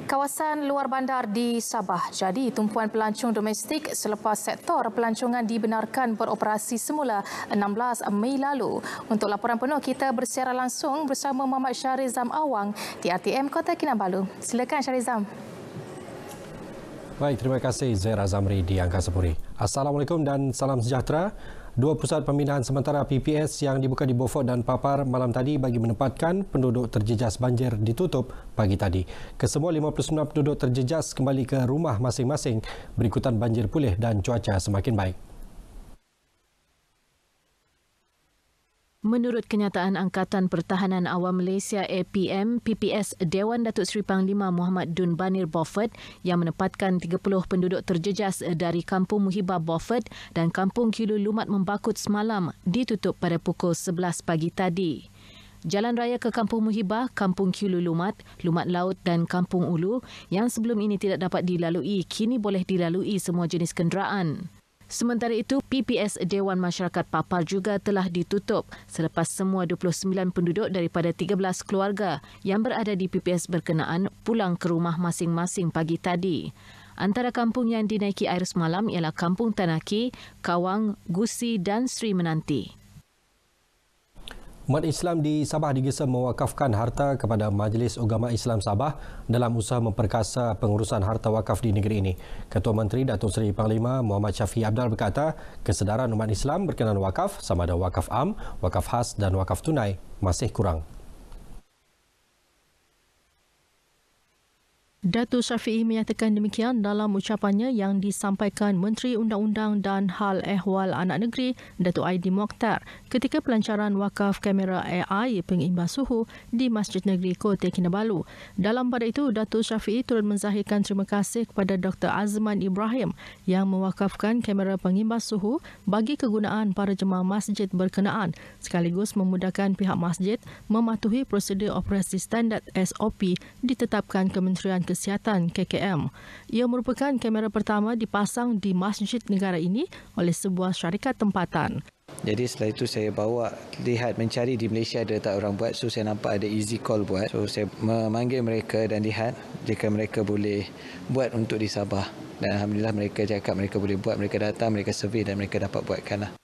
Kawasan luar bandar di Sabah jadi tumpuan pelancong domestik selepas sektor pelancongan dibenarkan beroperasi semula 16 Mei lalu. Untuk laporan penuh, kita bersiaran langsung bersama Muhammad Syarizam Awang di RTM Kota Kinabalu. Silakan Syarizam. Baik, terima kasih Zaira Zamri di Angkasa Puri. Assalamualaikum dan salam sejahtera. Dua pusat pembinaan sementara PPS yang dibuka di Beaufort dan Papar malam tadi bagi menempatkan penduduk terjejas banjir ditutup pagi tadi. Kesemua 59 penduduk terjejas kembali ke rumah masing-masing berikutan banjir pulih dan cuaca semakin baik. Menurut kenyataan Angkatan Pertahanan Awam Malaysia APM, PPS Dewan Datuk Seri Panglima Muhammad Dun Banir Beaufort yang menempatkan 30 penduduk terjejas dari Kampung Muhibah Beaufort dan Kampung Kiulu Lumat Membakut semalam ditutup pada pukul 11 pagi tadi. Jalan raya ke Kampung Muhibah, Kampung Kiulu Lumat, Lumat Laut dan Kampung Ulu yang sebelum ini tidak dapat dilalui kini boleh dilalui semua jenis kenderaan. Sementara itu, PPS Dewan Masyarakat Papar juga telah ditutup selepas semua 29 penduduk daripada 13 keluarga yang berada di PPS berkenaan pulang ke rumah masing-masing pagi tadi. Antara kampung yang dinaiki air semalam ialah Kampung Tanaki, Kawang, Gusi dan Sri Menanti. Umat Islam di Sabah digesa mewakafkan harta kepada Majlis Ugama Islam Sabah dalam usaha memperkasa pengurusan harta wakaf di negeri ini. Ketua Menteri Datuk Seri Panglima Muhammad Syafiee Abdal berkata, kesedaran umat Islam berkenaan wakaf sama ada wakaf am, wakaf khas dan wakaf tunai masih kurang. Datuk Syafiee menyatakan demikian dalam ucapannya yang disampaikan Menteri Undang-Undang dan Hal Ehwal Anak Negeri Datuk Aidil Mokhtar ketika pelancaran wakaf kamera AI pengimbas suhu di Masjid Negeri Kota Kinabalu. Dalam pada itu, Datuk Syafiee turut menzahirkan terima kasih kepada Dr. Azman Ibrahim yang mewakafkan kamera pengimbas suhu bagi kegunaan para jemaah masjid berkenaan sekaligus memudahkan pihak masjid mematuhi prosedur operasi standard SOP ditetapkan Kementerian Kesihatan KKM. Ia merupakan kamera pertama dipasang di masjid negara ini oleh sebuah syarikat tempatan. Jadi setelah itu saya bawa lihat mencari di Malaysia ada tak orang buat, so saya nampak ada easy call buat. So saya memanggil mereka dan lihat jika mereka boleh buat untuk di Sabah. Dan alhamdulillah mereka cakap mereka boleh buat, mereka datang, mereka survey dan mereka dapat buatkanlah.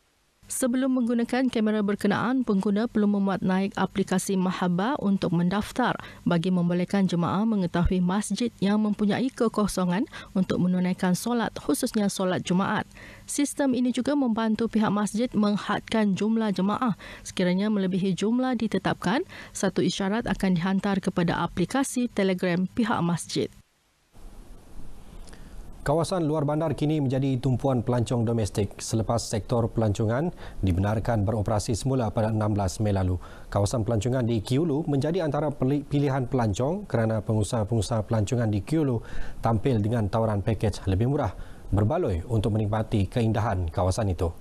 Sebelum menggunakan kamera berkenaan, pengguna perlu memuat naik aplikasi Mahabbah untuk mendaftar bagi membolehkan jemaah mengetahui masjid yang mempunyai kekosongan untuk menunaikan solat, khususnya solat Jumaat. Sistem ini juga membantu pihak masjid menghadkan jumlah jemaah. Sekiranya melebihi jumlah ditetapkan, satu isyarat akan dihantar kepada aplikasi Telegram pihak masjid. Kawasan luar bandar kini menjadi tumpuan pelancong domestik selepas sektor pelancongan dibenarkan beroperasi semula pada 16 Mei lalu. Kawasan pelancongan di Kiulu menjadi antara pilihan pelancong kerana pengusaha-pengusaha pelancongan di Kiulu tampil dengan tawaran pakej lebih murah berbaloi untuk menikmati keindahan kawasan itu.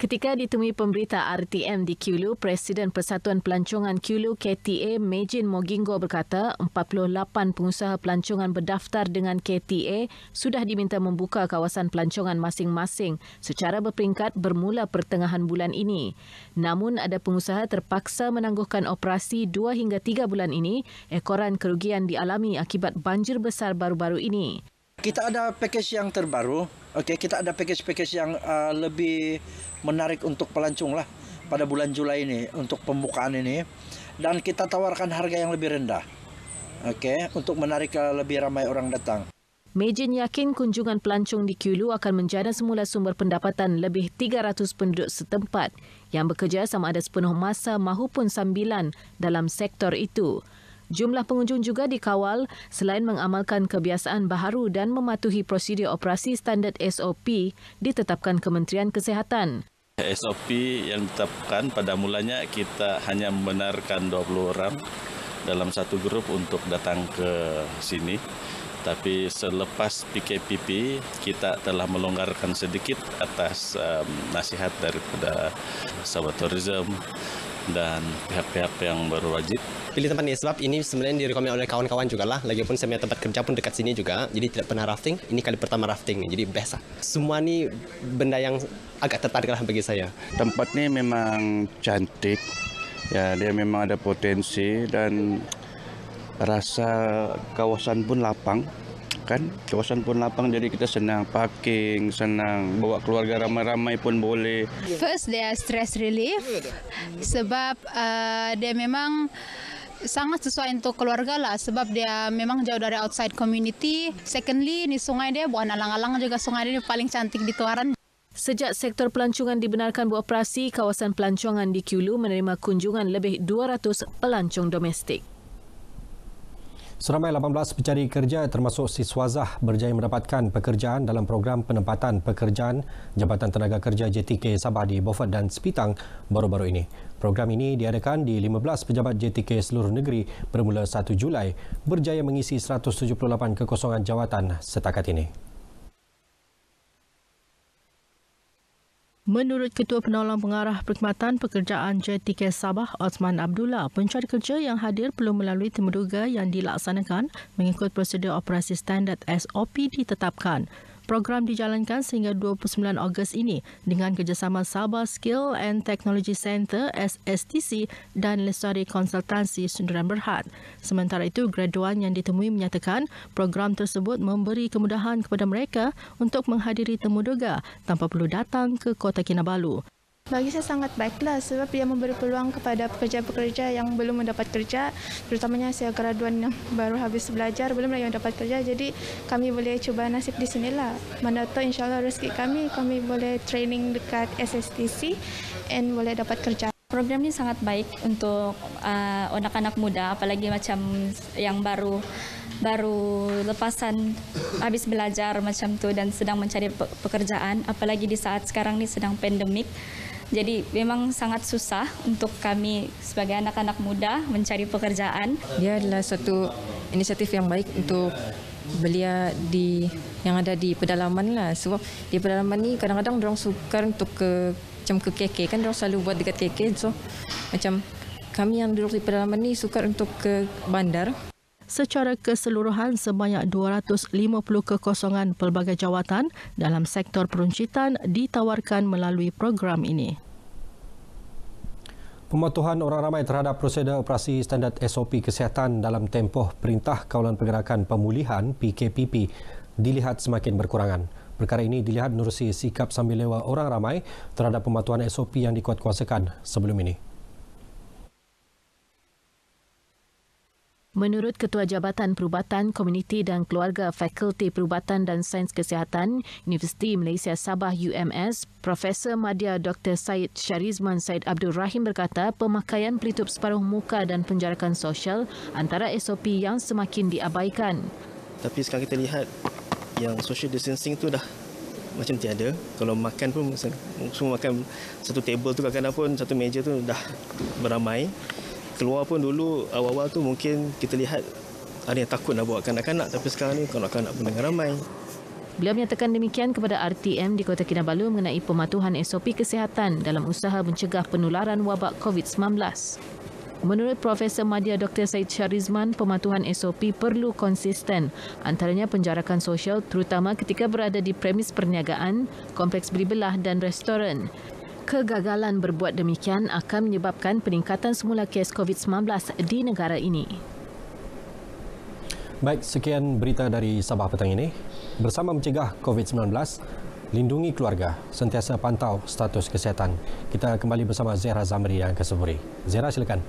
Ketika ditemui pemberita RTM di Kiulu, Presiden Persatuan Pelancongan Kiulu KTA Mejin Mogingo berkata 48 pengusaha pelancongan berdaftar dengan KTA sudah diminta membuka kawasan pelancongan masing-masing secara berperingkat bermula pertengahan bulan ini. Namun ada pengusaha terpaksa menangguhkan operasi 2 hingga 3 bulan ini ekoran kerugian dialami akibat banjir besar baru-baru ini. Kita ada pakej yang terbaru. Okey, kita ada pakej-pakej yang lebih menarik untuk pelancong lah pada bulan Julai ini untuk pembukaan ini, dan kita tawarkan harga yang lebih rendah. Okey, untuk menarik lebih ramai orang datang. Mejin yakin kunjungan pelancong di Kiulu akan menjana semula sumber pendapatan lebih 300 penduduk setempat yang bekerja sama ada sepenuh masa mahupun sambilan dalam sektor itu. Jumlah pengunjung juga dikawal selain mengamalkan kebiasaan baharu dan mematuhi prosedur operasi standard SOP ditetapkan Kementerian Kesihatan. SOP yang ditetapkan pada mulanya kita hanya membenarkan 20 orang dalam satu grup untuk datang ke sini. Tapi selepas PKPP kita telah melonggarkan sedikit atas nasihat daripada sahabat tourism dan pihak-pihak yang berwajib. Pilih tempat ini sebab ini sebenarnya direkomend oleh kawan-kawan juga lah. Lagipun saya punya tempat kerja pun dekat sini juga. Jadi tidak pernah rafting. Ini kali pertama rafting. Jadi best lah. Semua ni benda yang agak tertarik lah bagi saya. Tempat ni memang cantik. Ya, dia memang ada potensi dan rasa kawasan pun lapang. Kan kawasan pun lapang, jadi kita senang parking, senang bawa keluarga ramai-ramai pun boleh. First, dia stress relief sebab dia memang sangat sesuai untuk keluarga lah sebab dia memang jauh dari outside community. Secondly, ni sungai dia bukan alang-alang juga, sungai dia paling cantik di Tuaran. Sejak sektor pelancongan dibenarkan beroperasi, kawasan pelancongan di Kiulu menerima kunjungan lebih 200 pelancong domestik. Seramai 18 pencari kerja termasuk siswazah berjaya mendapatkan pekerjaan dalam program penempatan pekerjaan Jabatan Tenaga Kerja JTK Sabah di Beaufort dan Sepitang baru-baru ini. Program ini diadakan di 15 pejabat JTK seluruh negeri bermula 1 Julai, berjaya mengisi 178 kekosongan jawatan setakat ini. Menurut Ketua Penolong Pengarah Perkhidmatan Pekerjaan JTK Sabah, Osman Abdullah, pencari kerja yang hadir perlu melalui temuduga yang dilaksanakan mengikut prosedur operasi standard SOP ditetapkan. Program dijalankan sehingga 29 Ogos ini dengan kerjasama Sabah Skill and Technology Centre SSTC dan Lestari Konsultansi Sundaran Berhad. Sementara itu, graduan yang ditemui menyatakan program tersebut memberi kemudahan kepada mereka untuk menghadiri temuduga tanpa perlu datang ke Kota Kinabalu. Bagi saya sangat baiklah sebab dia memberi peluang kepada pekerja-pekerja yang belum mendapat kerja, terutamanya saya graduan yang baru habis belajar, belum lagi mendapat kerja, jadi kami boleh cuba nasib di sinilah. Mana tahu insyaAllah rezeki kami boleh training dekat SSTC dan boleh dapat kerja. Program ini sangat baik untuk anak-anak muda, apalagi macam yang baru lepasan habis belajar macam tu dan sedang mencari pekerjaan, apalagi di saat sekarang ni sedang pandemik. Jadi memang sangat susah untuk kami sebagai anak-anak muda mencari pekerjaan. Dia adalah satu inisiatif yang baik untuk belia yang ada di pedalaman lah. Sebab di pedalaman ni kadang-kadang dorang sukar untuk ke KK, kan dorang selalu buat dekat KK. So macam kami yang duduk di pedalaman ni sukar untuk ke bandar. Secara keseluruhan, sebanyak 250 kekosongan pelbagai jawatan dalam sektor peruncitan ditawarkan melalui program ini. Pematuhan orang ramai terhadap prosedur operasi standard SOP kesihatan dalam tempoh Perintah Kawalan Pergerakan Pemulihan PKPP dilihat semakin berkurangan. Perkara ini dilihat menerusi sikap sambil lewa orang ramai terhadap pematuhan SOP yang dikuatkuasakan sebelum ini. Menurut Ketua Jabatan Perubatan Komuniti dan Keluarga Fakulti Perubatan dan Sains Kesihatan Universiti Malaysia Sabah UMS, Profesor Madya Dr. Syed Sharizman Syed Abdul Rahim berkata pemakaian pelitup separuh muka dan penjarakan sosial antara SOP yang semakin diabaikan. Tapi sekarang kita lihat yang social distancing tu dah macam tiada. Kalau makan pun semua makan satu table tu, kadang-kadang pun satu meja tu dah beramai. Keluar pun dulu awal-awal tu mungkin kita lihat ada yang takut nak bawa kanak-kanak, tapi sekarang ni kanak-kanak pun dengan ramai. Beliau menyatakan demikian kepada RTM di Kota Kinabalu mengenai pematuhan SOP kesihatan dalam usaha mencegah penularan wabak COVID-19. Menurut Profesor Madya Dr. Syed Sharizman, pematuhan SOP perlu konsisten, antaranya penjarakan sosial terutama ketika berada di premis perniagaan, kompleks beli belah dan restoran. Kegagalan berbuat demikian akan menyebabkan peningkatan semula kes COVID-19 di negara ini. Baik, sekian berita dari Sabah petang ini. Bersama mencegah COVID-19, lindungi keluarga, sentiasa pantau status kesihatan. Kita kembali bersama Zehra Zamri yang ke Seburi. Zehra, silakan.